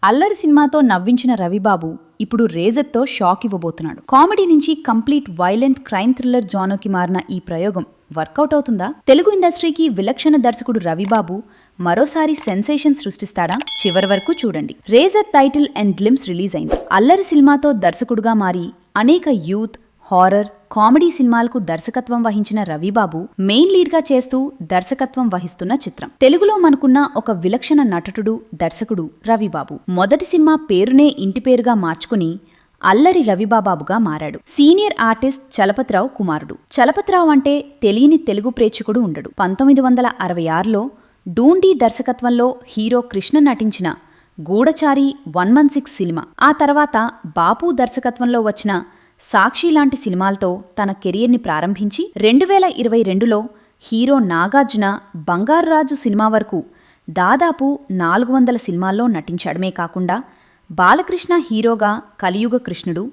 అల్లరి సినిమాతో నవ్వించిన రవిబాబు ఇప్పుడు రేజర్తో షాక్ ఇవ్వబోతున్నాడు. కామెడీ నుంచి కంప్లీట్ వైలెంట్ క్రైమ్ థ్రిల్లర్ జానోకి మారిన ఈ ప్రయోగం వర్కౌట్ అవుతుందా? తెలుగు ఇండస్ట్రీకి విలక్షణ దర్శకుడు రవిబాబు మరోసారి సెన్సేషన్ సృష్టిస్తాడా? చివరి వరకు చూడండి. Razor title and glimpse release అయింది. అల్లరి సినిమాతో దర్శకుడుగా మారి అనేక యూత్, హారర్, కామెడీ సినిమాలకు దర్శకత్వం వహించిన రవిబాబు మెయిన్ లీడ్ గా చేస్తూ దర్శకత్వం వహిస్తున్న చిత్రం. తెలుగులో మనకున్న ఒక విలక్షణ నటుడు, దర్శకుడు రవిబాబు. మొదటి సినిమా పేరునే ఇంటి పేరుగా మార్చుకుని అల్లరి రవిబాబాబుగా మారాడు. సీనియర్ ఆర్టిస్ట్ చలపతిరావు కుమారుడు. చలపతిరావు అంటే తెలియని తెలుగు ప్రేక్షకుడు ఉండడు. 1966లో డూండీ దర్శకత్వంలో హీరో కృష్ణ నటించిన గూఢచారి 116 సినిమా, ఆ తర్వాత బాపు దర్శకత్వంలో వచ్చిన సాక్షి లాంటి సినిమాలతో తన కెరియర్ని ప్రారంభించి 2022లో హీరో నాగార్జున బంగారురాజు సినిమా వరకు దాదాపు 400 సినిమాల్లో నటించడమే కాకుండా బాలకృష్ణ హీరోగా కలియుగ కృష్ణుడు,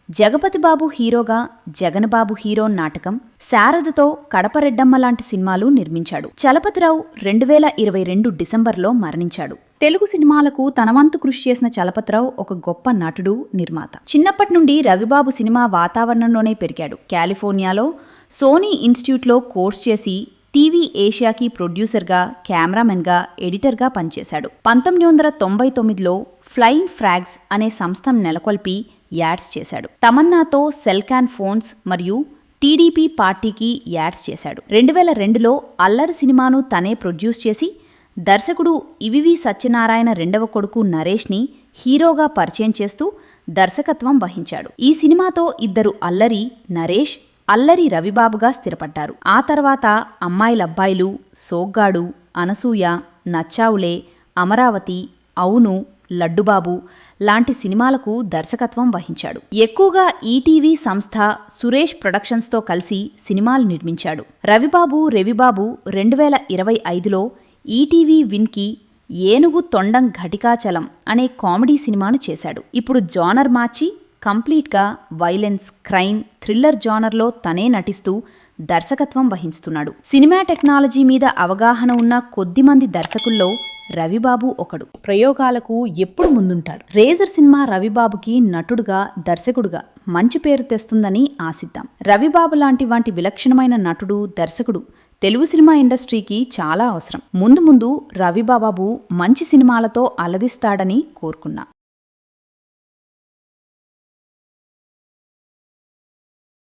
జగపతిబాబు హీరోగా జగన్బాబు హీరో నాటకం, శారదతో కడపరెడ్డమ్మ లాంటి సినిమాలు నిర్మించాడు. చలపతిరావు 2022 డిసెంబర్లో మరణించాడు. తెలుగు సినిమాలకు తనవంతు కృషి చేసిన చలపతిరావు ఒక గొప్ప నటుడు, నిర్మాత. చిన్నప్పటి నుండి రవిబాబు సినిమా వాతావరణంలోనే పెరిగాడు. కాలిఫోర్నియాలో సోనీ ఇన్స్టిట్యూట్లో కోర్స్ చేసి టీవీ ఏషియాకి ప్రొడ్యూసర్గా, కెమెరామెన్గా, ఎడిటర్గా పనిచేశాడు. 1999లో ఫ్లయింగ్ ఫ్రాగ్స్ అనే సంస్థను నెలకొల్పి యాడ్స్ చేశాడు. తమన్నాతో సెల్కాన్ ఫోన్స్ మరియు టీడీపీ పార్టీకి యాడ్స్ చేశాడు. 2002లో అల్లరి సినిమాను తనే ప్రొడ్యూస్ చేసి దర్శకుడు ఇవివి సత్యనారాయణ రెండవ కొడుకు నరేష్ని హీరోగా పరిచయం చేస్తూ దర్శకత్వం వహించాడు. ఈ సినిమాతో ఇద్దరు అల్లరి నరేష్, అల్లరి రవిబాబుగా స్థిరపడ్డారు. ఆ తర్వాత అమ్మాయిలబ్బాయిలు, సోగ్గాడు, అనసూయ, నచ్చావులే, అమరావతి, అవును, లడ్డుబాబు లాంటి సినిమాలకు దర్శకత్వం వహించాడు. ఎక్కువగా ఈటీవీ సంస్థ సురేష్ ప్రొడక్షన్స్తో కలిసి సినిమాలు నిర్మించాడు. రవిబాబు 2025లో ఈటీవీ విన్కి ఏనుగు తొండం ఘటికాచలం అనే కామెడీ సినిమాను చేశాడు. ఇప్పుడు జానర్ మార్చి కంప్లీట్గా వైలెన్స్, క్రైమ్, థ్రిల్లర్ జానర్లో తనే నటిస్తూ దర్శకత్వం వహిస్తున్నాడు. సినిమా టెక్నాలజీ మీద అవగాహన ఉన్న కొద్దిమంది దర్శకుల్లో రవిబాబు ఒకడు. ప్రయోగాలకు ఎప్పుడు ముందుంటాడు. రేజర్ సినిమా రవిబాబుకి నటుడుగా, దర్శకుడుగా మంచి పేరు తెస్తుందని ఆశిద్దాం. రవిబాబు లాంటి విలక్షణమైన నటుడు, దర్శకుడు తెలుగు సినిమా ఇండస్ట్రీకి చాలా అవసరం. ముందు రవిబాబు మంచి సినిమాలతో అలదిస్తాడని కోరుకున్నా.